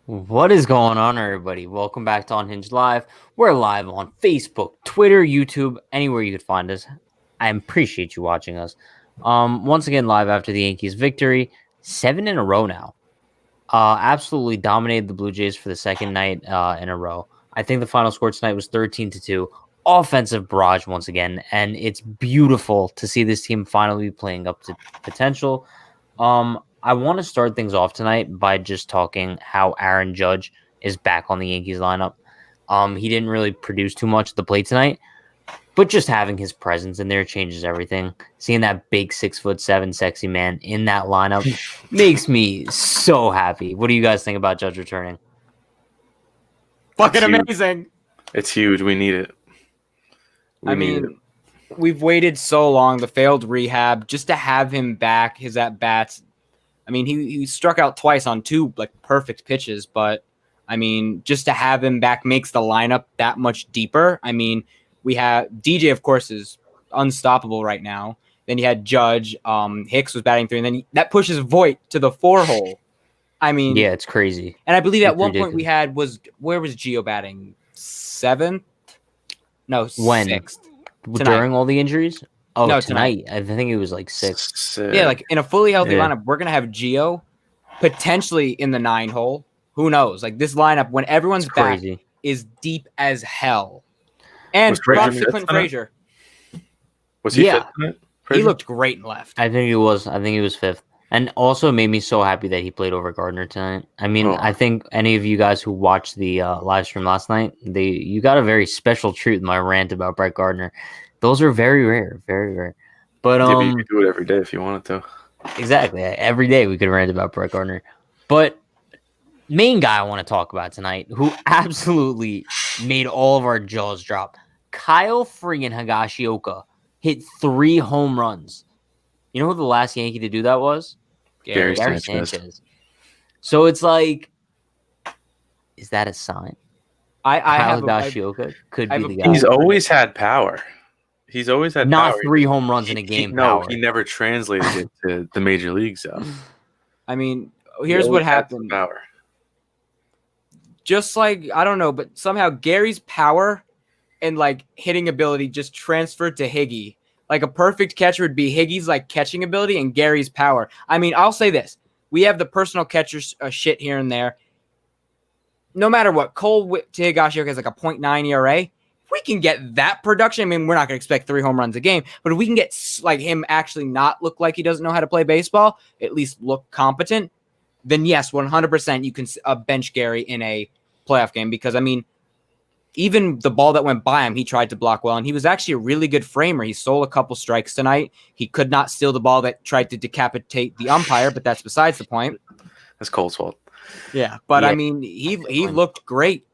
What is going on, everybody? Welcome back to Unhinged Live. We're live on Facebook, Twitter, YouTube, anywhere you could find us. I appreciate you watching us. Once again, live after the Yankees' victory, 7 in a row now. Absolutely dominated the Blue Jays for the second night in a row. I think the final score tonight was 13-2. Offensive barrage once again, and it's beautiful to see this team finally playing up to potential. I want to start things off tonight by just talking how Aaron Judge is back on the Yankees lineup. He didn't really produce too much at the plate tonight, but just having his presence in there changes everything. Seeing that big 6'7" sexy man in that lineup makes me so happy. What do you guys think about Judge returning? Fucking huge. amazing. It's huge. We need it. We've waited so long, the failed rehab, just to have him back, his at-bats. I mean, he struck out twice on two perfect pitches, but I mean, just to have him back makes the lineup that much deeper. I mean, we have DJ, of course, is unstoppable right now. Then you had Judge, Hicks was batting 3, and then that pushes Voit to the 4 hole. I mean, yeah, it's crazy. And I believe at It's one point ridiculous. where was Gio batting? 7th? No, When? 6th. During all the injuries? Oh, No, tonight. I think it was like 6. Yeah, in a fully healthy Yeah. lineup, we're going to have Gio potentially in the 9 hole. Who knows? This lineup, when everyone's It's back, crazy. is deep as hell. And Was Frazier props to fit Clinton tonight? Frazier. Was he Yeah. fit tonight? He Frazier? looked great in left. I think he was 5th. And also made me so happy that he played over Gardner tonight. I mean, I think any of you guys who watched the live stream last night, you got a very special treat with my rant about Brett Gardner. Those are very rare, very rare. But Yeah, but you could do it every day if you wanted to. exactly, every day we could rant about Brett Gardner. But main guy I want to talk about tonight, who absolutely made all of our jaws drop, Kyle friggin' Higashioka hit 3 home runs. You know who the last Yankee to do that was? Gary Gary Sanchez. Sanchez. So it's like, is that a sign? Kyle Higashioka could be the guy. He's always had power. He's always had Not power. 3 home runs in a game. No, he never translated it to the major leagues, though. I mean, here's what happened. Power. Just I don't know, but somehow Gary's power and hitting ability just transferred to Higgy. A perfect catcher would be Higgy's catching ability and Gary's power. I mean, I'll say this. We have the personal catcher shit here and there. No matter what, Cole to Higashioka has a 0.9 ERA. If we can get that production, I mean, we're not going to expect 3 home runs a game, but if we can get him actually not look like he doesn't know how to play baseball, at least look competent, then yes, 100% you can bench Gary in a playoff game because, I mean, even the ball that went by him, he tried to block well, and he was actually a really good framer. He stole a couple strikes tonight. He could not steal the ball that tried to decapitate the umpire, but that's besides the point. That's Cole's fault. Yeah, but I mean, he looked great.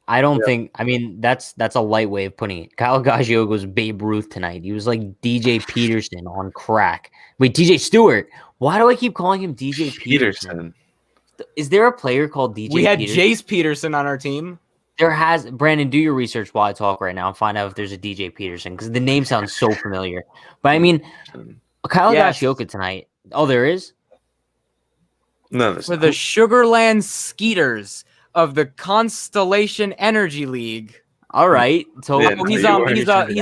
I don't think. I mean, that's a light way of putting it. Kyle Higashioka was Babe Ruth tonight. He was like DJ Peterson on crack. Wait, DJ Stewart. Why do I keep calling him DJ Peterson? Is there a player called DJ? We had Peterson? Jace Peterson on our team. Brandon, do your research while I talk right now and find out if there's a DJ Peterson because the name sounds so familiar. But I mean, Kyle Higashioka tonight. Oh, there is? No, for the Sugarland Skeeters of the Constellation Energy League. All right. So he's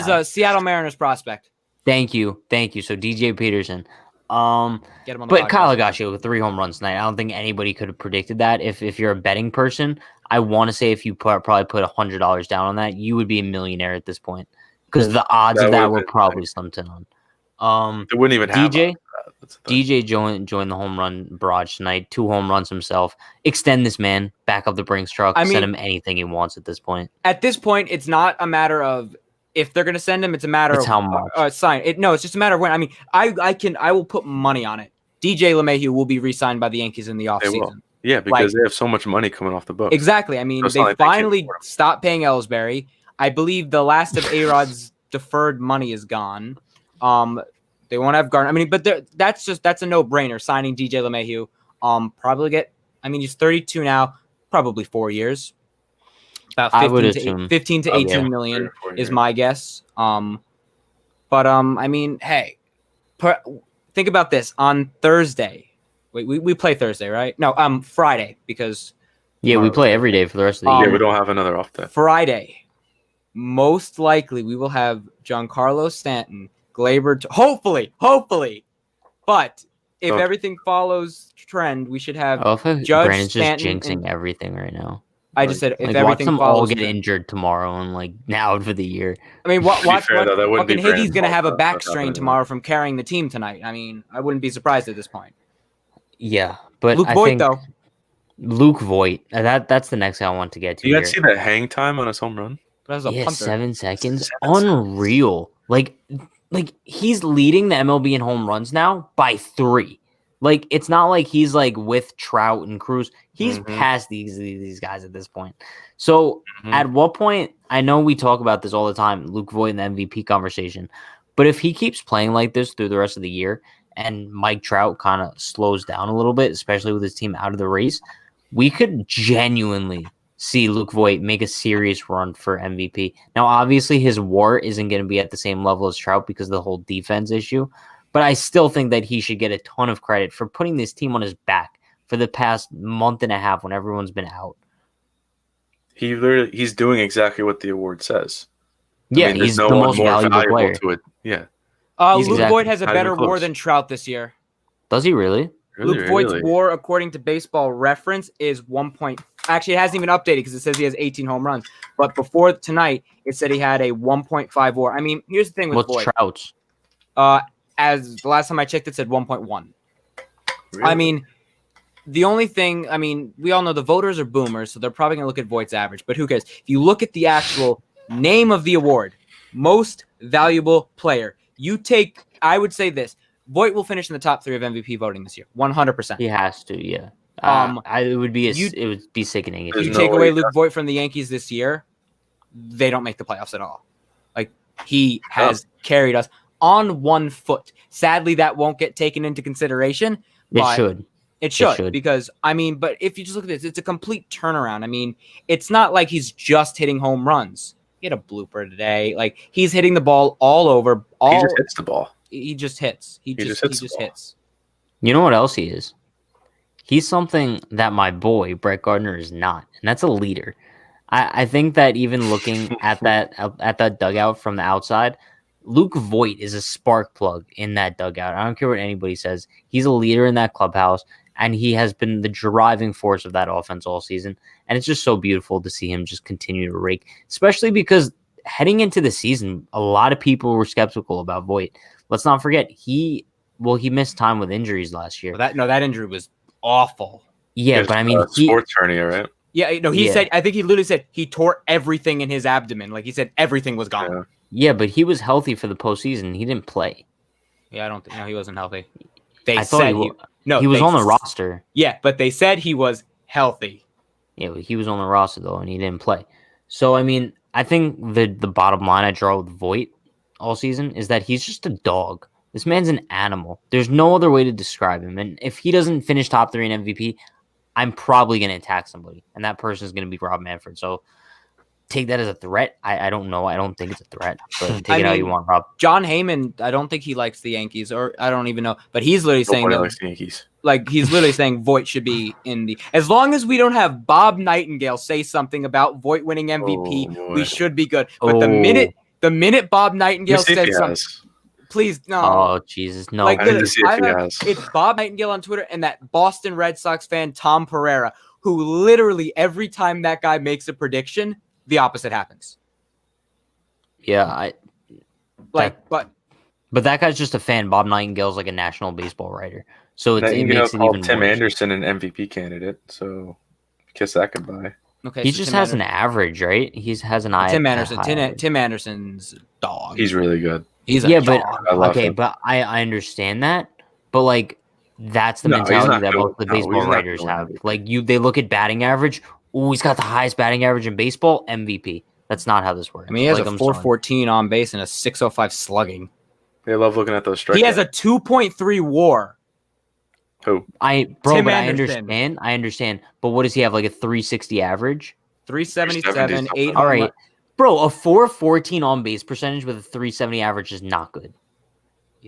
a Seattle Mariners prospect. Thank you. So DJ Peterson. Get him on the but podcast. Kyle Higashioka with 3 home runs tonight. I don't think anybody could have predicted that. If you're a betting person, I want to say if you probably put $100 down on that, you would be a millionaire at this point because the odds of that were probably slim to none. It wouldn't even have DJ joined the home run barrage tonight. 2 home runs himself. Extend this man back up the Brinks truck. Send him anything he wants at this point. At this point, it's not a matter of if they're going to send him. It's a matter of how much. Sign it. No, it's just a matter of when. I mean, I will put money on it. DJ LeMahieu will be re-signed by the Yankees in the offseason. Yeah, because they have so much money coming off the books. Exactly. I mean, they finally stopped paying Ellsbury. I believe the last of A-Rod's deferred money is gone. They won't have Gardner. I mean, but that's a no-brainer signing DJ LeMahieu. Probably get. I mean, he's 32 now. Probably 4 years. About 15 to 18 million is my guess. But I mean, hey, think about this. On Thursday, Wait, we play Thursday, right? No, Friday because Yeah, we tomorrow's play Thursday. every day for the rest of the Yeah, year. we don't have another off day. Friday, most likely we will have Giancarlo Stanton, Gleyber. Hopefully. But if Okay. everything follows trend, we should have Oh, if Judge, Brandon's just Stanton, jinxing and everything right now. I just said if Like, watch everything them all follows get trend. injured tomorrow and like now for the year. I mean, watch fair, though, that wouldn't be fucking Higgy's Brandon's gonna fault, have a though. back That's strain happening. tomorrow from carrying the team tonight. I mean, I wouldn't be surprised at this point. Yeah, but Luke I Voigt think though, Luke Voigt. That's the next guy I want to get to. You here. guys see that hang time on his home run? but as a Yeah, punter, 7 seconds. 7 seconds. Unreal. Like he's leading the MLB in home runs now by 3. Like it's not like he's like with Trout and Cruz. He's Mhm. past these guys at this point. So Mhm. at what point? I know we talk about this all the time, Luke Voigt in the MVP conversation. But if he keeps playing like this through the rest of the year, and Mike Trout kind of slows down a little bit, especially with his team out of the race, we could genuinely see Luke Voigt make a serious run for MVP. Now, obviously, his WAR isn't going to be at the same level as Trout because of the whole defense issue, but I still think that he should get a ton of credit for putting this team on his back for the past month and a half when everyone's been out. He's doing exactly what the award says. Yeah, I mean, there's he's no the one most more valuable valuable player. to it. Yeah, He's Luke exactly- Voigt has a not even better WAR close. than Trout this year. Does he really? really, Luke Voigt's really. WAR, according to Baseball Reference, is 1 point. Actually, it hasn't even updated because it says he has 18 home runs. But before tonight, it said he had a 1.5 WAR. I mean, here's the thing with What's Voigt. Trout's? As the last time I checked, it said 1.1. Really? I mean, the only thing, I mean, we all know the voters are boomers, so they're probably going to look at Voigt's average. But who cares? If you look at the actual name of the award, most valuable player, you take, I would say this, Voigt will finish in the top 3 of MVP voting this year, 100%. He has to, yeah. It would be it would be sickening if There's he You no take way away he Luke Voigt from the Yankees this year, they don't make the playoffs at all. Like, he has carried us on one foot. Sadly, that won't get taken into consideration. It but should. It should, should. because, I mean, but if you just look at this, it's a complete turnaround. I mean, it's not like he's just hitting home runs. He had a blooper today. Like, he's hitting the ball all over. he just hits the ball. He just hits. He just just hits the ball. hits. You know what else he is? He's something that my boy Brett Gardner is not, and that's a leader. I think that even looking at that dugout from the outside, Luke Voigt is a spark plug in that dugout. I don't care what anybody says. He's a leader in that clubhouse, and he has been the driving force of that offense all season. And it's just so beautiful to see him just continue to rake, especially because heading into the season, a lot of people were skeptical about Voigt. Let's not forget, he missed time with injuries last year. Well, that injury was awful. Yeah, but I mean, sports hernia, right? Yeah, no, he Yeah. said, I think he literally said he tore everything in his abdomen. Like, he said everything was gone. Yeah, but he was healthy for the postseason. He didn't play. Yeah, I don't think, no, he wasn't healthy. I thought he was on the roster. Yeah, but they said he was healthy. Yeah, he was on the roster though, and he didn't play. So I mean, I think the bottom line I draw with Voigt all season is that he's just a dog. This man's an animal. There's no other way to describe him. And if he doesn't finish top 3 in MVP, I'm probably going to attack somebody, and that person is going to be Rob Manfred. So take that as a threat. I don't know. I don't think it's a threat, but take it how you want, Rob. John Heyman, I don't think he likes the Yankees, or I don't even know, but he's literally saying Nobody that, likes the Yankees. like, he's literally saying Voigt should be in the. As long as we don't have Bob Nightingale say something about Voigt winning MVP, Oh, boy. we should be good. But the minute Bob Nightingale Let me see if said he something, has. please no. Oh Jesus, no! Like, I need to see if he literally, has. it's Bob Nightingale on Twitter and that Boston Red Sox fan Tom Pereira, who literally every time that guy makes a prediction, the opposite happens. Yeah, But but that guy's just a fan. Bob Nightingale's like a national baseball writer, so it You makes it call even Tim worse. Anderson an MVP candidate, so kiss that goodbye. okay, He so just Tim has an Anderson- average, right? He has an eye. Tim Anderson. high average. Tim Anderson's a dog. He's really good. He's a Yeah, but dog. I love okay, him. but I understand that, but like that's the No, he's mentality not that good. most of the No, he's baseball not writers good. have. Like they look at batting average. Oh, he's got the highest batting average in baseball. MVP. That's not how this works. I mean, he has Like, a I'm sorry. 414 on base and a 605 slugging. They love looking at those strikeouts. He has a 2.3 WAR. Who? I Tim but Anderson. I understand. But what does he have? Like a 360 average? 377, 370 8 All home right, bro. A 414 on base percentage with a 370 average is not good.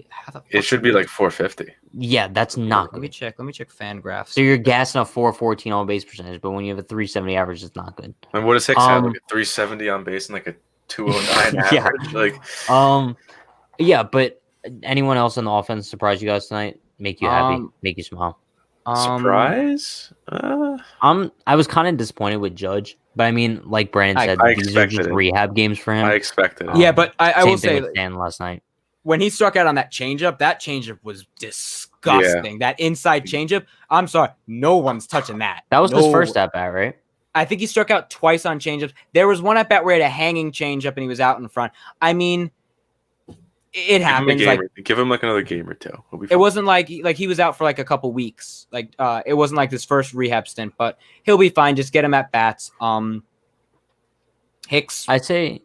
How the It fuck should be like 450. Yeah, that's not Let me good. check. Let me check fan graphs. So you're gassing a 414 on base percentage, but when you have a 370 average, it's not good. And what does Hicks have? Like a 370 on base and like a 209 Yeah. average. Like, Yeah, but anyone else on the offense surprise you guys tonight? Make you happy? Make you smile? surprise? I was kind of disappointed with Judge, but I mean, like Brandon said, I these are just expected it. rehab games for him. I expected it. Yeah, but I will Same thing say with Stan last night. when he struck out on that changeup was disgusting. That inside changeup. I'm sorry, no one's touching that. That was his first at bat, right? I think he struck out twice on changeups. There was one at bat where he had a hanging changeup and he was out in front. I mean, it happens. Give him like another game or two. It wasn't like he was out for like a couple weeks. Like it wasn't like his first rehab stint, but he'll be fine. Just get him at bats. Hicks. I say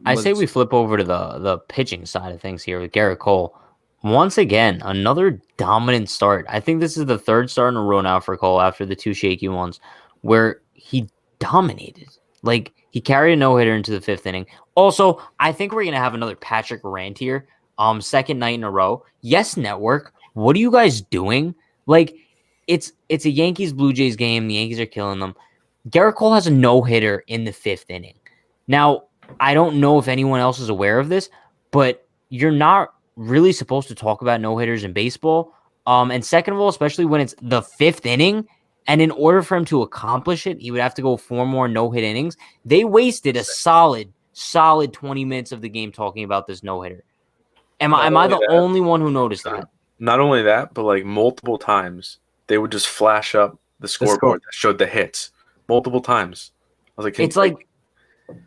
we flip over to the pitching side of things here with Garrett Cole. Once again, another dominant start. I think this is the third start in a row now for Cole after the two shaky ones where he dominated. Like, he carried a no-hitter into the fifth inning. Also, I think we're going to have another Patrick rant here. Second night in a row. Yes, Network, what are you guys doing? Like, it's a Yankees-Blue Jays game. The Yankees are killing them. Garrett Cole has a no-hitter in the fifth inning. Now, I don't know if anyone else is aware of this, but you're not really supposed to talk about no-hitters in baseball. And second of all, especially when it's the fifth inning, and in order for him to accomplish it, he would have to go 4 more no-hit innings. They wasted a solid 20 minutes of the game talking about this no-hitter. Am I the only one who noticed that? Not only that, but like multiple times, they would just flash up the scoreboard that showed the hits multiple times. I was like,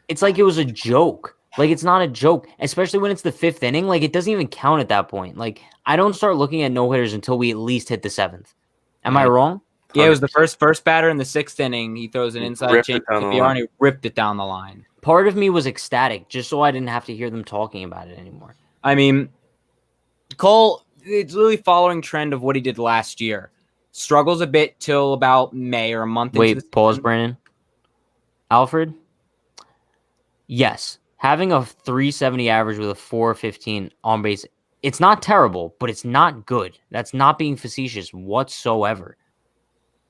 it's like it was a joke. Like, it's not a joke, especially when it's the fifth inning. Like, it doesn't even count at that point. Like, I don't start looking at no-hitters until we at least hit the seventh. Am I wrong? Yeah, it was the first batter in the sixth inning. He throws an inside change to Bjorn. He ripped it down the line. Part of me was ecstatic just so I didn't have to hear them talking about it anymore. I mean, Cole, it's really following trend of what he did last year. Struggles a bit till about May or a month into the season. Pause, Brandon. Alfred? Yes. Having a 370 average with a 415 on base, it's not terrible, but it's not good. That's not being facetious whatsoever.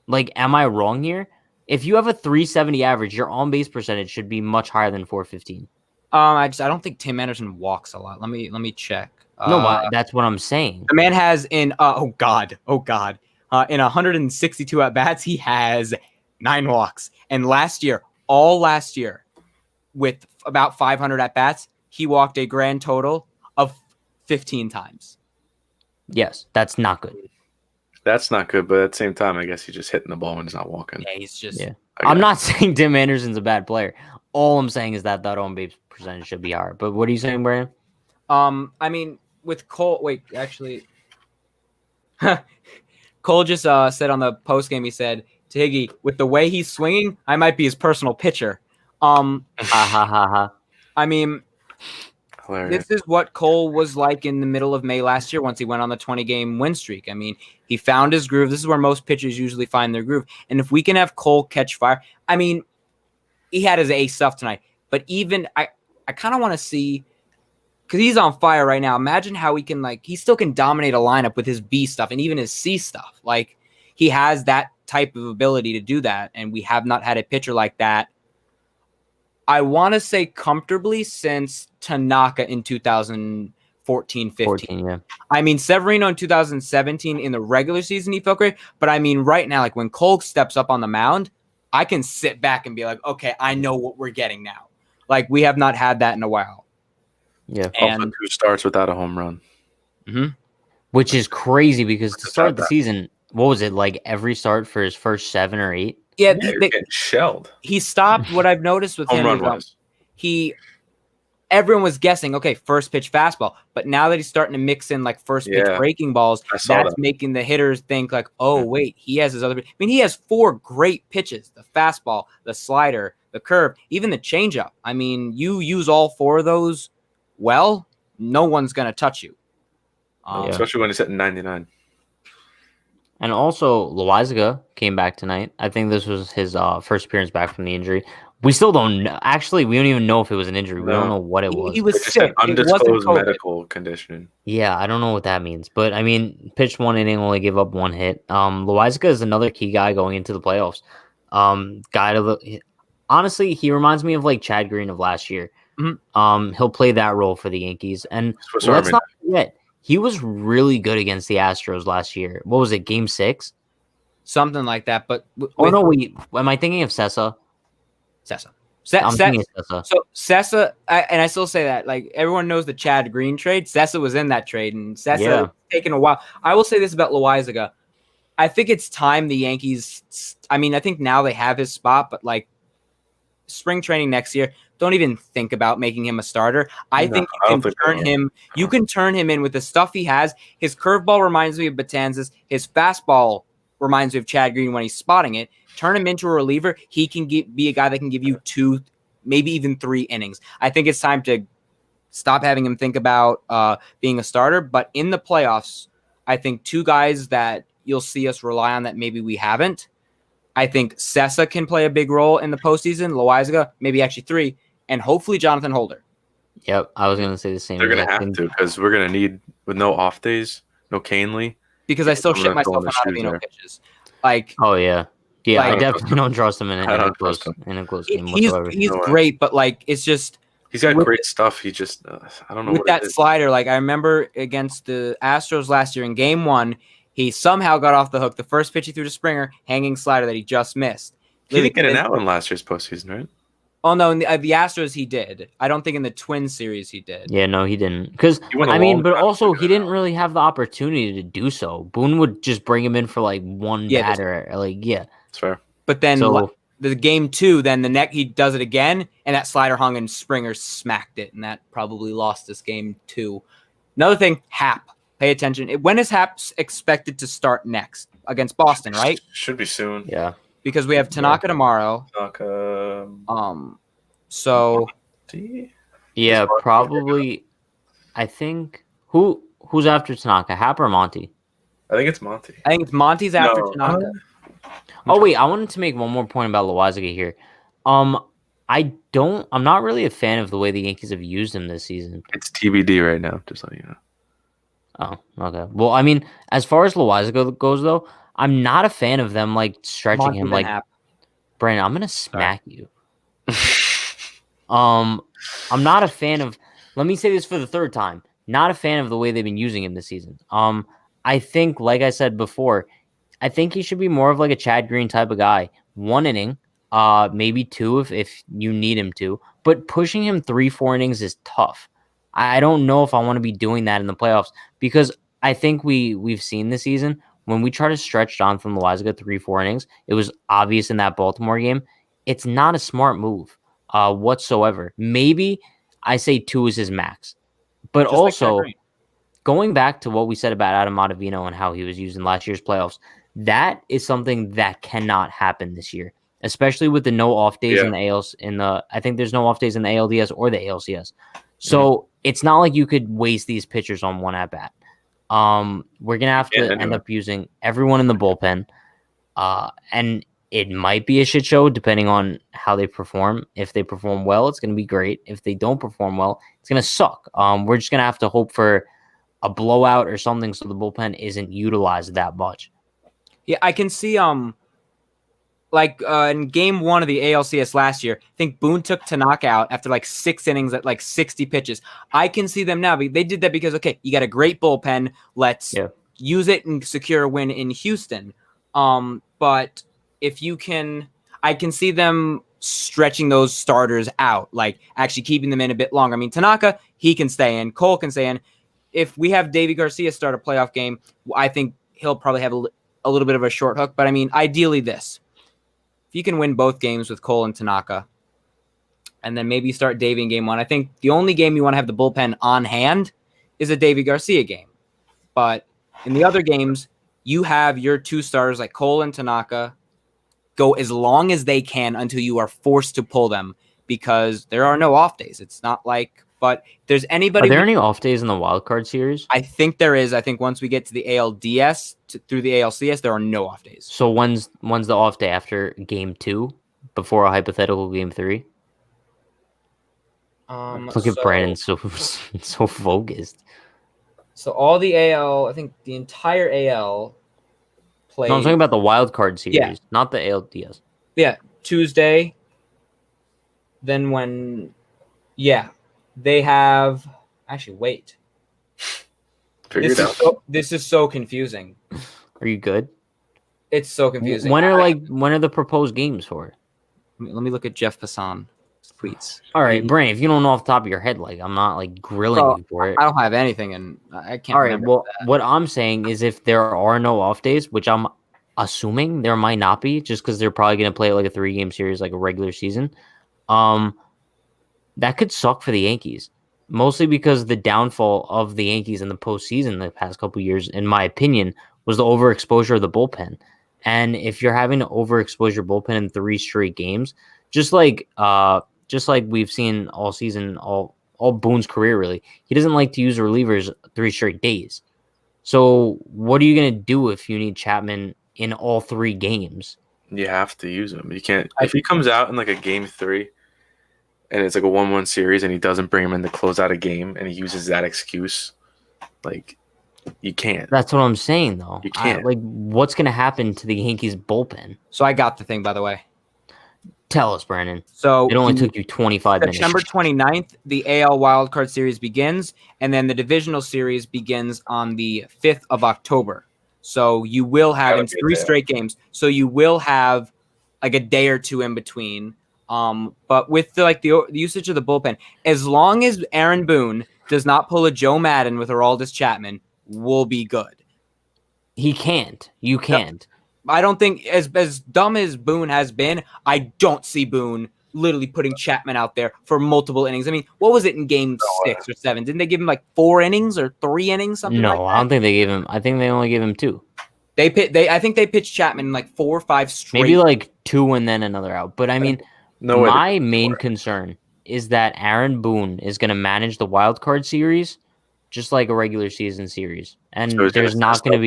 Like, am I wrong here? If you have a 370 average, your on-base percentage should be much higher than 415. I don't think Tim Anderson walks a lot. Let me check. No, that's what I'm saying. The man has in in 162 at bats, he has 9 walks. And all last year, with about 500 at bats, he walked a grand total of 15 times. Yes, that's not good. That's not good, but at the same time, I guess he's just hitting the ball when he's not walking. Yeah, he's just. Yeah. I'm not saying Tim Anderson's a bad player. All I'm saying is that on-base percentage should be higher. But what are you saying, Brian? I mean, with Cole. Wait, actually, Cole just said on the post game. He said to Higgy, "With the way he's swinging, I might be his personal pitcher." I mean. Hilarious. This is what Cole was like in the middle of May last year once he went on the 20-game win streak. I mean, he found his groove. This is where most pitchers usually find their groove. And if we can have Cole catch fire, I mean, he had his A stuff tonight. But even I kind of want to see, because he's on fire right now. Imagine how he still can dominate a lineup with his B stuff and even his C stuff. Like, he has that type of ability to do that. And we have not had a pitcher like that. I want to say comfortably since Tanaka in 2014-15. Yeah. I mean, Severino in 2017 in the regular season, he felt great. But I mean, right now, like when Cole steps up on the mound, I can sit back and be like, okay, I know what we're getting now. Like, we have not had that in a while. Yeah. And also 2 starts without a home run. Mm-hmm. Which is crazy because to start the season, what was it, like every start for his first 7 or 8? Yeah, you're getting shelled. He stopped. What I've noticed with him is everyone was guessing, okay, first pitch fastball. But now that he's starting to mix in like first pitch breaking balls, that's making the hitters think like, oh, wait, he has his other. I mean, he has 4 great pitches: the fastball, the slider, the curve, even the changeup. I mean, you use all 4 of those well, no one's gonna touch you. Especially when he's hitting 99. And also, Loaizaga came back tonight. I think this was his first appearance back from the injury. We still don't know. Actually, we don't even know if it was an injury. We don't know what it was. He was It's just an sick. It wasn't undisclosed COVID. medical condition. Yeah, I don't know what that means. But, I mean, pitched 1 inning, only gave up 1 hit. Loizaga is another key guy going into the playoffs. Honestly, he reminds me of, like, Chad Green of last year. Mhm. He'll play that role for the Yankees. And Swiss let's Army not forget, he was really good against the Astros last year. What was it, Game 6? Something like that. But Oh, no, wait. Am I thinking of Sessa? Sessa. I'm thinking of Sessa. So Sessa, and I still say that, like, everyone knows the Chad Green trade. Sessa was in that trade, and Sessa taken a while. I will say this about Loizaga. I think it's time the Yankees. I mean, I think now they have his spot, but like spring training next year, don't even think about making him a starter. I think you can turn him. You can turn him in with the stuff he has. His curveball reminds me of Betances. His fastball reminds me of Chad Green when he's spotting it. Turn him into a reliever. He can be a guy that can give you 2, maybe even 3 innings. I think it's time to stop having him think about being a starter. But in the playoffs, I think 2 guys that you'll see us rely on that maybe we haven't. I think Sessa can play a big role in the postseason. Loizaga, maybe actually 3, and hopefully Jonathan Holder. Yep, I was going to say the same. They're going to have to because we're going to need, with no off days, no Canely. Because I still shit myself on Ottavino pitches. Like, oh, yeah. Yeah, like, I definitely don't trust him in a close game whatsoever. He's great, but like it's just he's got great stuff. He just I don't know with what that slider. Like I remember against the Astros last year in Game 1, he somehow got off the hook. The first pitch he threw to Springer, hanging slider that he just missed. He didn't get an out in last year's postseason, right? Oh no, in the Astros he did. I don't think in the Twins series he did. Yeah, no, he didn't. Because I mean, but also he didn't really have the opportunity to do so. Boone would just bring him in for like one batter. That's fair. But then the Game 2, then the next he does it again, and that slider hung and Springer smacked it, and that probably lost this Game 2. Another thing, Happ. Pay attention. When is Happ expected to start next? Against Boston, right? Should be soon. Yeah. Because we have Tanaka tomorrow. So yeah, probably. I think who's after Tanaka, Happ or Monty? I think it's Monty. I think it's Monty's after Tanaka. Oh wait, I wanted to make one more point about Loizaga here. I'm not really a fan of the way the Yankees have used him this season. It's TBD right now, just letting you know. Oh, okay. Well, I mean, as far as Loizaga goes, though, I'm not a fan of them like stretching him like. Brandon, I'm gonna smack you. I'm not a fan of. Let me say this for the 3rd time. Not a fan of the way they've been using him this season. I think, like I said before, I think he should be more of like a Chad Green type of guy. 1 inning, maybe 2 if you need him to. But pushing him 3-4 innings is tough. I don't know if I want to be doing that in the playoffs because I think we've seen this season when we try to stretch Jonathan Loizaga 3-4 innings. It was obvious in that Baltimore game. It's not a smart move whatsoever. Maybe I say 2 is his max, but just also going back to what we said about Adam Ottavino and how he was used in last year's playoffs, that is something that cannot happen this year, especially with the no off days in the ALs. I think there's no off days in the ALDS or the ALCS. So it's not like you could waste these pitchers on one at bat. We're gonna have to end up using everyone in the bullpen, and it might be a shit show depending on how they perform. If they perform well, it's gonna be great. If they don't perform well, it's gonna suck. We're just gonna have to hope for a blowout or something so the bullpen isn't utilized that much. Yeah, I can see in Game 1 of the ALCS last year, I think Boone took Tanaka out after like 6 innings at like 60 pitches. I can see them now. They did that because, okay, you got a great bullpen. Let's use it and secure a win in Houston. But if you can, I can see them stretching those starters out, like actually keeping them in a bit longer. I mean, Tanaka, he can stay in. Cole can stay in. If we have Davy Garcia start a playoff game, I think he'll probably have a little bit of a short hook. But I mean, ideally this. If you can win both games with Cole and Tanaka, and then maybe start Davey in Game 1, I think the only game you want to have the bullpen on hand is a Davy Garcia game. But in the other games, you have your 2 starters like Cole and Tanaka go as long as they can until you are forced to pull them because there are no off days. It's not like, but if there's anybody. Are there any off days in the wild card series? I think there is. I think once we get to the ALDS through the ALCS, there are no off days. So when's the off day after Game 2? before a hypothetical game 3? Look at Brandon, so focused. So all the AL, I think the entire AL plays. No, I'm talking about the wild card series, Yeah. not the ALDS. Yeah, Tuesday. Then they have. Actually, wait. Figure it out. This is so confusing. Are you good? It's so confusing. When are the proposed games for? Let me look at Jeff Passan's tweets. All right, Brandon, if you don't know off the top of your head, like, I'm not like grilling you for it. I don't have anything, and I can't. All right, remember well, that. what I'm saying is if there are no off days, which I'm assuming there might not be, just because they're probably going to play like a 3-game series, like a regular season, that could suck for the Yankees. Mostly because the downfall of the Yankees in the postseason the past couple of years, in my opinion, was the overexposure of the bullpen. And if you're having to overexpose your bullpen in 3 straight games, just like we've seen all season, all Boone's career, really, he doesn't like to use relievers 3 straight days. So what are you going to do if you need Chapman in all 3 games? You have to use him. You can't. If he comes out in like a game 3 and it's like a 1-1 series and he doesn't bring him in to close out a game and he uses that excuse, like, you can't. That's what I'm saying, though. You can't. What's going to happen to the Yankees bullpen? So I got the thing, by the way. Tell us, Brandon. So it only took you 25 minutes. September 29th, the AL wildcard series begins, and then the divisional series begins on the 5th of October. So you will have in 3 straight games. So you will have like a day or 2 in between. But with the usage of the bullpen, as long as Aaron Boone does not pull a Joe Madden with Aroldis Chapman, we'll be good. He can't. You can't. I don't think, as dumb as Boone has been, I don't see Boone literally putting Chapman out there for multiple innings. I mean, what was it in game 6 or 7? Didn't they give him like 4 innings or 3 innings? Something like that? No, I don't think they gave him. I think they only gave him 2. I think they pitched Chapman like 4 or 5 straight. Maybe like 2 and then another out. But I mean, my main concern is that Aaron Boone is going to manage the wild card series just like a regular season series, and so there's not going to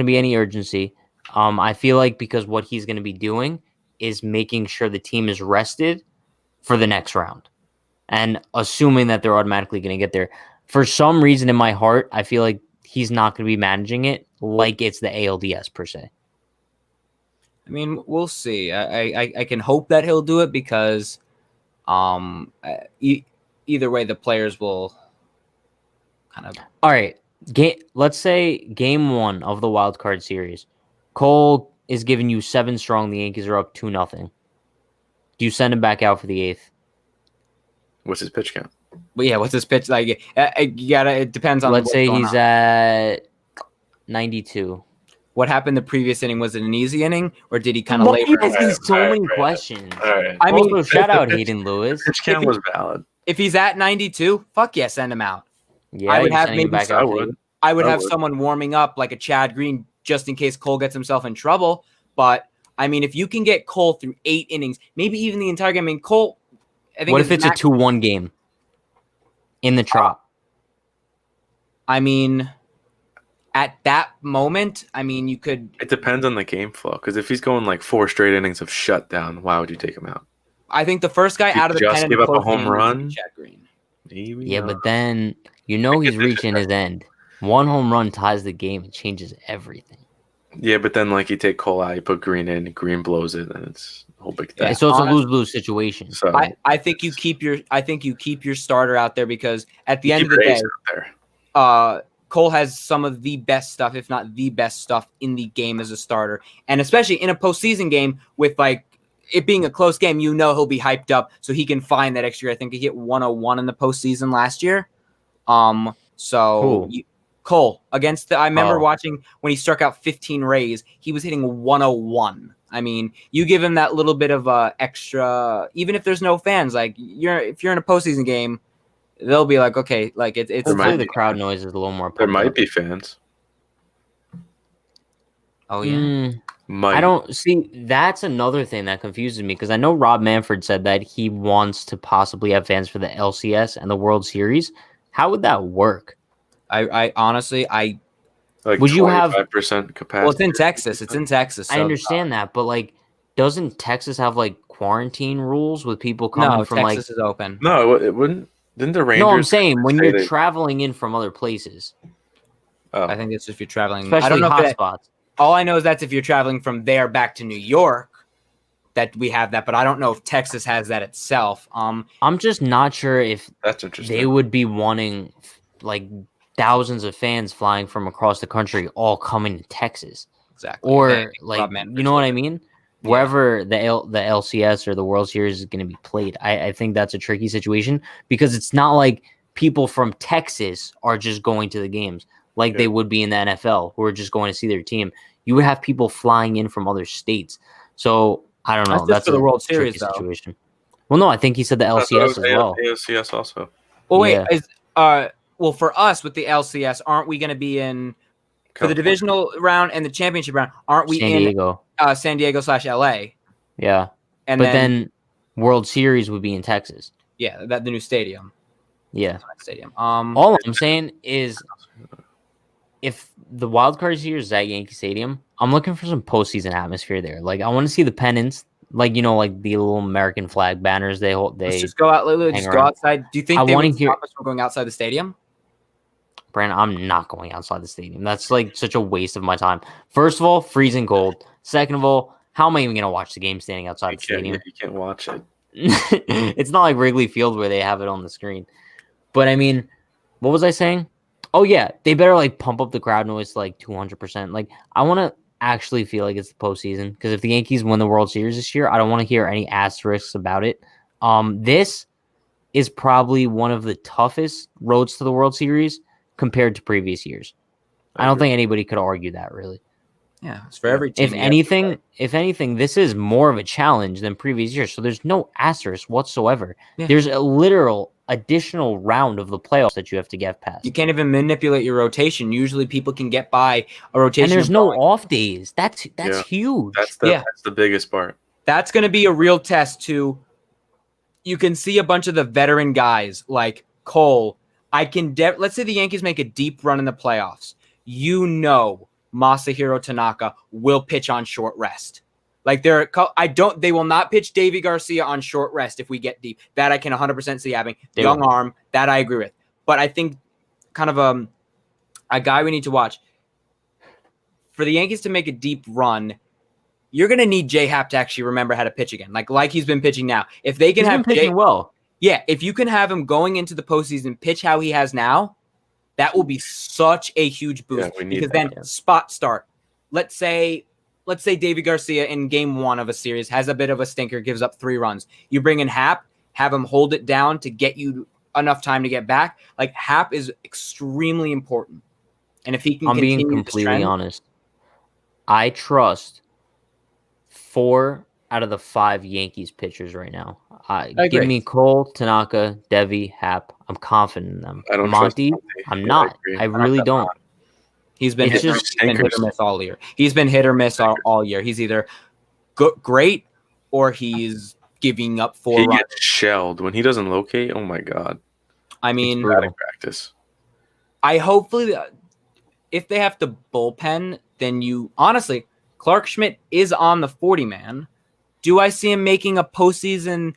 be any urgency. I feel like because what he's going to be doing is making sure the team is rested for the next round, and assuming that they're automatically going to get there. For some reason in my heart, I feel like he's not going to be managing it like it's the ALDS per se. I mean, we'll see. I can hope that he'll do it because either way, the players will kind of. All right. Let's say game 1 of the wild card series. Cole is giving you 7 strong. The Yankees are up 2-0. Do you send him back out for the 8th? What's his pitch count? But yeah, what's his pitch like? You gotta. It depends on. Let's say he's at 92. What happened the previous inning? Was it an easy inning, or did he kind of labor? So many questions. Right. I mean, also, shout out Hayden Lewis. Pitch count was valid. If he's at 92, fuck yeah, send him out. Yeah, I would have maybe back out. I would have someone warming up like a Chad Green just in case Cole gets himself in trouble. But I mean, if you can get Cole through 8 innings, maybe even the entire game. I mean, Cole. I think what if it's a 2-1 game in the Trop? I mean, at that moment, I mean, you could. It depends on the game flow. Because if he's going like 4 straight innings of shutdown, why would you take him out? I think the first guy out of the just give up a home run. Chad Green. Maybe yeah, not. but then he's reaching his end. 1 home run ties the game. It changes everything. Yeah, but then like you take Cole out, you put Green in, Green blows it, and it's a whole big thing. Yeah, so it's a lose-lose situation. So I think you keep your starter out there because at the end of the day, Cole has some of the best stuff, if not the best stuff in the game as a starter. And especially in a postseason game with like it being a close game, he'll be hyped up so he can find that extra. I think he hit 101 in the postseason last year. Cole against I remember watching when he struck out 15 Rays, he was hitting 101. I mean, you give him that little bit of extra, even if there's no fans, like if you're in a postseason game, they'll be like, okay, like it's the crowd noise is a little more. There might be fans. Oh yeah. I don't see. That's another thing that confuses me because I know Rob Manfred said that he wants to possibly have fans for the LCS and the World Series. How would that work? I honestly, like would you have 5% capacity? Well, it's in Texas. So. I understand that, but like, doesn't Texas have like quarantine rules with people coming No, from Texas is open. No, it wouldn't. Didn't the Rangers? No, I'm saying when say you're they- traveling in from other places, Oh, I think it's if you're traveling. I especially don't know if that, hotspots. all I know is that's if you're traveling from there back to New York, that we have that. But I don't know if Texas has that itself. I'm just not sure if that's interesting. they would be wanting like thousands of fans flying from across the country all coming to Texas. Exactly. Or like, you know what I mean? Yeah. Wherever the LCS or the World Series is going to be played, I think that's a tricky situation because it's not like people from Texas are just going to the games like they would be in the NFL who are just going to see their team. You would have people flying in from other states. So I don't know. That's just for the World Series, tricky though. situation. Well, no, I think he said the LCS as well. ALCS also. Well, wait. Yeah. Well, for us with the LCS, aren't we going to be in for the California. divisional round and the championship round? Aren't we San Diego. in San Diego / LA? Yeah. And But then World Series would be in Texas. yeah, the new stadium. Yeah. Stadium. All I'm saying is if the wild card here is at Yankee Stadium, I'm looking for some postseason atmosphere there. Like I want to see the pennants, like like the little American flag banners they hold. Let's just go out. Literally, just go around. outside. Do you think I they wanna would hear- stop us from going outside the stadium? Brandon, I'm not going outside the stadium. That's like such a waste of my time. First of all, freezing cold. Second of all, how am I even going to watch the game standing outside the stadium? You can't watch it. It's not like Wrigley Field where they have it on the screen. But I mean, what was I saying? Oh yeah, they better like pump up the crowd noise to like 200%. Like I want to actually feel like it's the postseason because if the Yankees win the World Series this year, I don't want to hear any asterisks about it. This is probably one of the toughest roads to the World Series compared to previous years. I don't think anybody could argue that really. Yeah, it's for every team. If anything, this is more of a challenge than previous years. So there's no asterisk whatsoever. Yeah. There's a literal additional round of the playoffs that you have to get past. You can't even manipulate your rotation. Usually, people can get by a rotation. And there's of no going- off days. That's Yeah. huge. That's the biggest part. That's going to be a real test to. You can see a bunch of the veteran guys like Cole. Let's say the Yankees make a deep run in the playoffs. Masahiro Tanaka will pitch on short rest. Like they will not pitch Davy Garcia on short rest if we get deep. That I can 100% see happening. Young arm, that I agree with. But I think kind of a guy we need to watch. For the Yankees to make a deep run, you're going to need J-Happ to actually remember how to pitch again. Like he's been pitching now. If they can have pitching well. Yeah, if you can have him going into the postseason pitch how he has now, that will be such a huge boost. Yeah, we need because that, then spot start. Let's say Davy Garcia in game 1 of a series has a bit of a stinker, gives up 3 runs. You bring in Happ, have him hold it down to get you enough time to get back. Like Happ is extremely important. And if he can I'm being continue completely honest. I trust 4 out of the 5 Yankees pitchers right now. Give me Cole, Tanaka, Devi, Happ. I'm confident in them. I don't Monty, trust Monty. I'm Yeah, not. I agree. I really don't. He's been It's hit, just been hit or miss all year. He's been hit or miss all year. He's either great or he's giving up 4 He runs. gets shelled when he doesn't locate. Oh my god! I mean, Batting practice. I hopefully if they have to bullpen, then honestly, Clark Schmidt is on the 40 man. Do I see him making a postseason,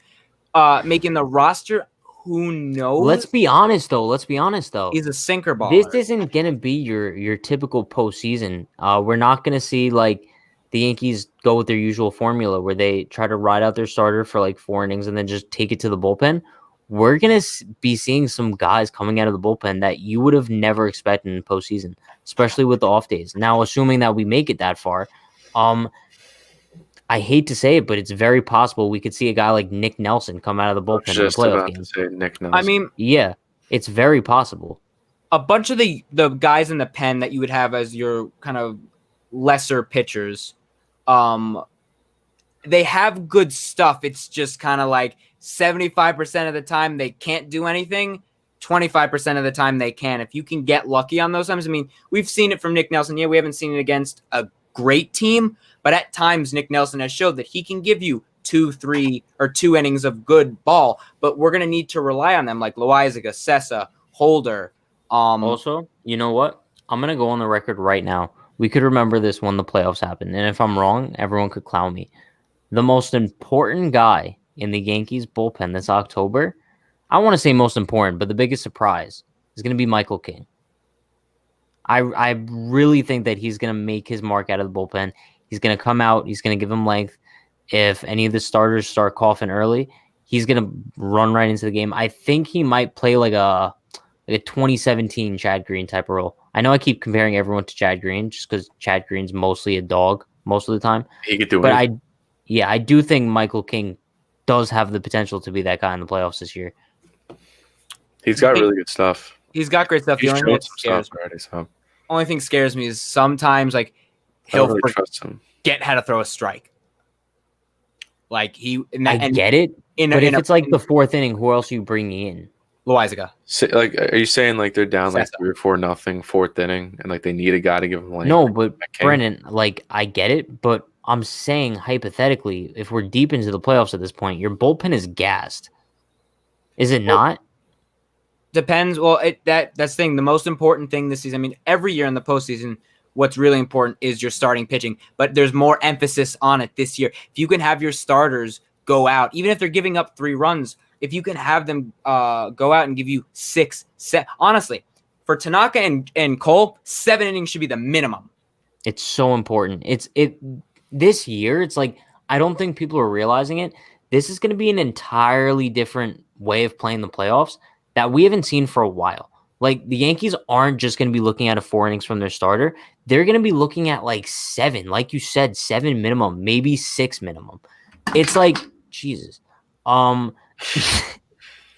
making the roster? Who knows? Let's be honest though. He's a sinker baller. This isn't gonna be your typical postseason. We're not gonna see like the Yankees go with their usual formula where they try to ride out their starter for like 4 innings and then just take it to the bullpen. We're gonna be seeing some guys coming out of the bullpen that you would have never expected in the postseason, especially with the off days. Now, assuming that we make it that far, I hate to say it, but it's very possible we could see a guy like Nick Nelson come out of the bullpen in the Just playoff about game. to say Nick Nelson. I mean, Yeah, it's very possible. a bunch of the guys in the pen that you would have as your kind of lesser pitchers, they have good stuff. It's just kind of like 75% of the time they can't do anything. 25% of the time they can. If you can get lucky on those times, I mean, we've seen it from Nick Nelson. Yeah, we haven't seen it against a great team, but at times Nick Nelson has showed that he can give you 2, 3, or 2 innings of good ball, but we're going to need to rely on them like Loaizaga, Sessa, Holder. Also, you know what? I'm going to go on the record right now. We could remember this when the playoffs happen. And if I'm wrong, everyone could clown me. the most important guy in the Yankees bullpen this October, I want to say most important, but the biggest surprise is going to be Michael King. I really think that he's going to make his mark out of the bullpen. He's going to come out. He's going to give him length. If any of the starters start coughing early, he's going to run right into the game. I think he might play like a 2017 Chad Green type of role. I know I keep comparing everyone to Chad Green just because Chad Green's mostly a dog most of the time. He could do but anything. I do think Michael King does have the potential to be that guy in the playoffs this year. He's got really good stuff. He's got great stuff. He's The only thing shown that some scares stuff already, so only thing scares me is sometimes like I don't he'll really trust him. forget how to throw a strike. Like he, I get it, but if it's like the fourth inning, who else are you bringing in? Loizaga. Like, are you saying like they're down like Sessa. 3 or 4-0 fourth inning, and like they need a guy to give them like No, but King? Brennan, like I get it, but I'm saying hypothetically, if we're deep into the playoffs at this point, your bullpen is gassed. Is it not? Depends. Well, that's the thing. The most important thing this season, I mean, every year in the postseason, what's really important is your starting pitching, but there's more emphasis on it this year. If you can have your starters go out, even if they're giving up 3 runs, if you can have them go out and give you 6, 7, honestly, for Tanaka and Cole, 7 innings should be the minimum. It's so important. This year, it's like I don't think people are realizing it. This is going to be an entirely different way of playing the playoffs that we haven't seen for a while. Like the Yankees aren't just going to be looking at 4 innings from their starter. They're going to be looking at like 7, like you said, 7 minimum, maybe 6 minimum. It's like, Jesus.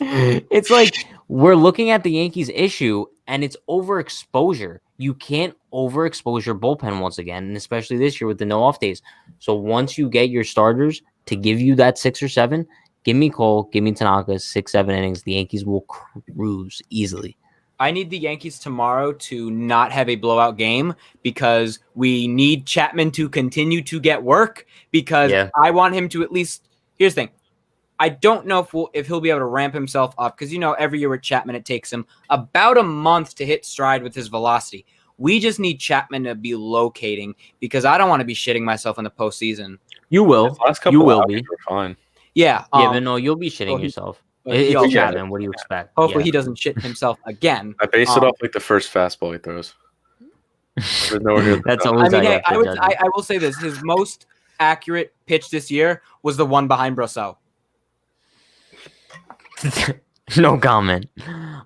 It's like we're looking at the Yankees issue and it's overexposure. You can't overexpose your bullpen once again, and especially this year with the no off days. So once you get your starters to give you that 6 or 7, give me Cole, give me Tanaka, 6, 7 innings. The Yankees will cruise easily. I need the Yankees tomorrow to not have a blowout game because we need Chapman to continue to get work because I want him to at least – here's the thing. I don't know if he'll be able to ramp himself up because, every year with Chapman, it takes him about a month to hit stride with his velocity. We just need Chapman to be locating because I don't want to be shitting myself in the postseason. You will. You will be. Fine. Yeah. But no, you'll be shitting yourself. It's Chapman. What do you expect? Hopefully he doesn't shit himself again. I base it off like the first fastball he throws. That's always. I will say this: his most accurate pitch this year was the one behind Brosseau. No comment.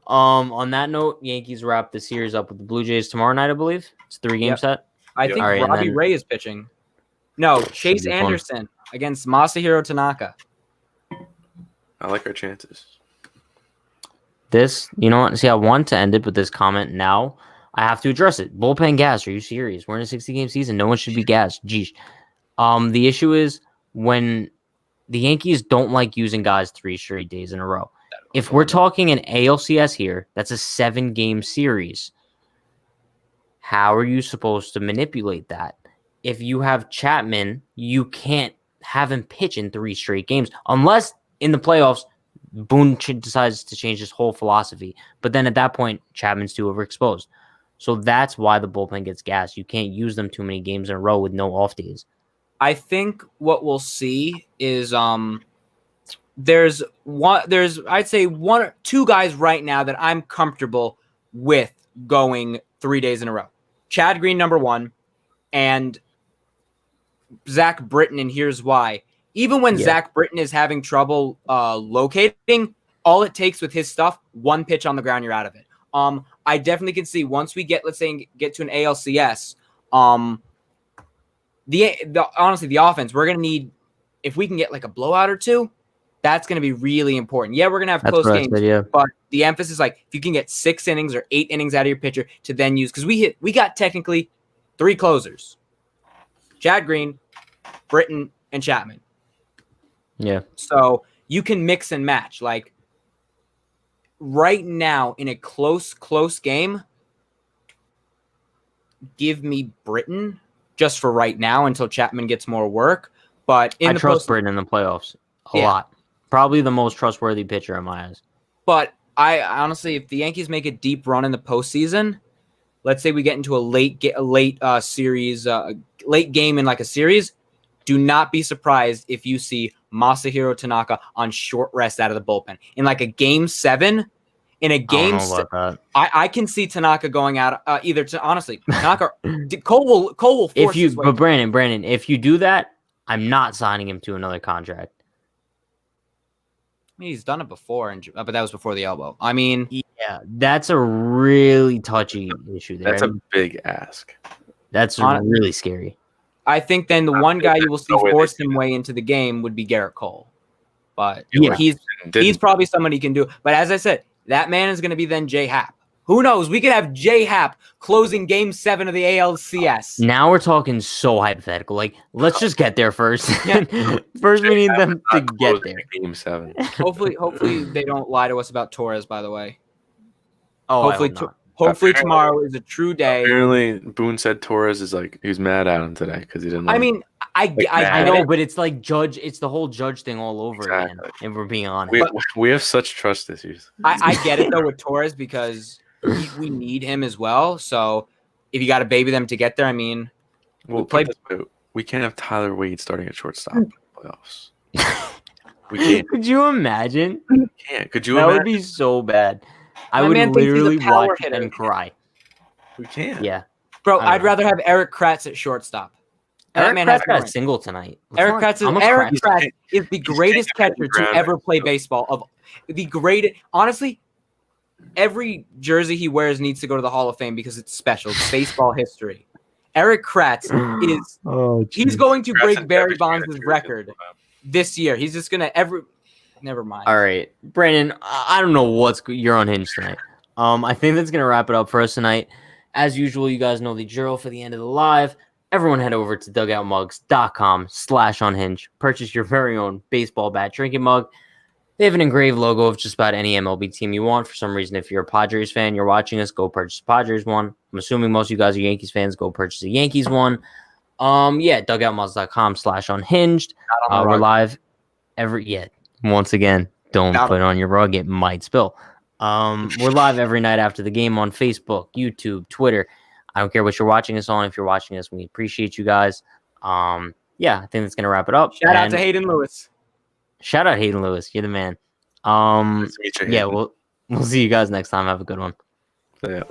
On that note, Yankees wrap the series up with the Blue Jays tomorrow night, I believe. It's a 3-game set. I think Robbie Ray is pitching. No, Chase Anderson against Masahiro Tanaka. I like our chances. This, you know what? See, I want to end it with this comment now. I have to address it. Bullpen gas. Are you serious? We're in a 60-game season. No one should be gassed. Geesh. The issue is when the Yankees don't like using guys 3 straight days in a row. If we're talking an ALCS here, that's a 7-game series. How are you supposed to manipulate that? If you have Chapman, you can't have him pitch in 3 straight games unless in the playoffs, Boone decides to change his whole philosophy. But then at that point, Chapman's too overexposed. So that's why the bullpen gets gassed. You can't use them too many games in a row with no off days. I think what we'll see is there's I'd say 1 or 2 guys right now that I'm comfortable with going 3 days in a row. Chad Green, number 1, and Zach Britton, and here's why. Even when Zach Britton is having trouble locating, all it takes with his stuff, 1 pitch on the ground, you're out of it. I definitely can see once we get, let's say, get to an ALCS, honestly, the offense, we're going to need, if we can get like a blowout or 2, that's going to be really important. Yeah, we're going to have close games, but the emphasis, like if you can get 6 innings or 8 innings out of your pitcher to then use, because we got technically 3 closers, Chad Green, Britton, and Chapman. Yeah. So you can mix and match. Like right now in a close game, give me Britton just for right now until Chapman gets more work. But I trust Britton in the playoffs a lot. Probably the most trustworthy pitcher in my eyes. But I honestly, if the Yankees make a deep run in the postseason, let's say we get into a late series, late game in like a series, do not be surprised if you see Masahiro Tanaka on short rest out of the bullpen in like a game 7. In a game, I don't know about that. I can see Tanaka going out either to honestly Tanaka Cole will force his way. But Brandon, if you do that, I'm not signing him to another contract. I mean, he's done it before, but that was before the elbow. I mean, yeah, that's a really touchy issue there. That's a big ask. That's really scary. I think then the one guy you will see force him way into the game would be Garrett Cole, but Yeah. he's probably someone he can do. But as I said, that man is going to be then Jay Happ. Who knows? We could have Jay Happ closing Game 7 of the ALCS. Now we're talking so hypothetical. Like, let's just get there first. Yeah. First, we need them to get there. Game 7. Hopefully they don't lie to us about Torres. By the way, Oh, hopefully tomorrow is a true day. Apparently, Boone said Torres is like he was mad at him today because he didn't. I mean, I know, get it. but it's like Judge. It's the whole Judge thing all over again. If we're being honest, we have such trust issues. I get it though with Torres because we need him as well. So if you got to baby them to get there, I mean, we can't have Tyler Wade starting at shortstop in the playoffs. We can't. Could you imagine? We can't. Could you? That imagine? would be so bad. I My would man thinks he's a literally power watch hitter. and cry. We can't. Yeah, bro, I don't I'd know. rather have Eric Kratz at shortstop. Eric man Kratz has got a talent. single tonight. Eric Kratz is the greatest catcher to ground ever right play now. baseball. Of the greatest, honestly, every jersey he wears needs to go to the Hall of Fame because it's special. It's baseball history. Eric Kratz is he's going to break Barry Bonds' record this year. He's just gonna never mind. All right, Brandon. I don't know you're unhinged tonight. I think that's gonna wrap it up for us tonight. As usual, you guys know the drill for the end of the live. Everyone head over to dugoutmugs.com/unhinged. Purchase your very own baseball bat drinking mug. They have an engraved logo of just about any MLB team you want. For some reason, if you're a Padres fan, you're watching us, go purchase a Padres one. I'm assuming most of you guys are Yankees fans. Go purchase a Yankees one. Dugoutmugs.com/unhinged. We're live once again, don't put it on your rug. It might spill. We're live every night after the game on Facebook, YouTube, Twitter. I don't care what you're watching us on. If you're watching us, we appreciate you guys. I think that's gonna wrap it up. Shout out to Hayden Lewis. Shout out Hayden Lewis. You're the man. Nice to meet you, Yeah, Hayden. we'll see you guys next time. Have a good one. Yeah.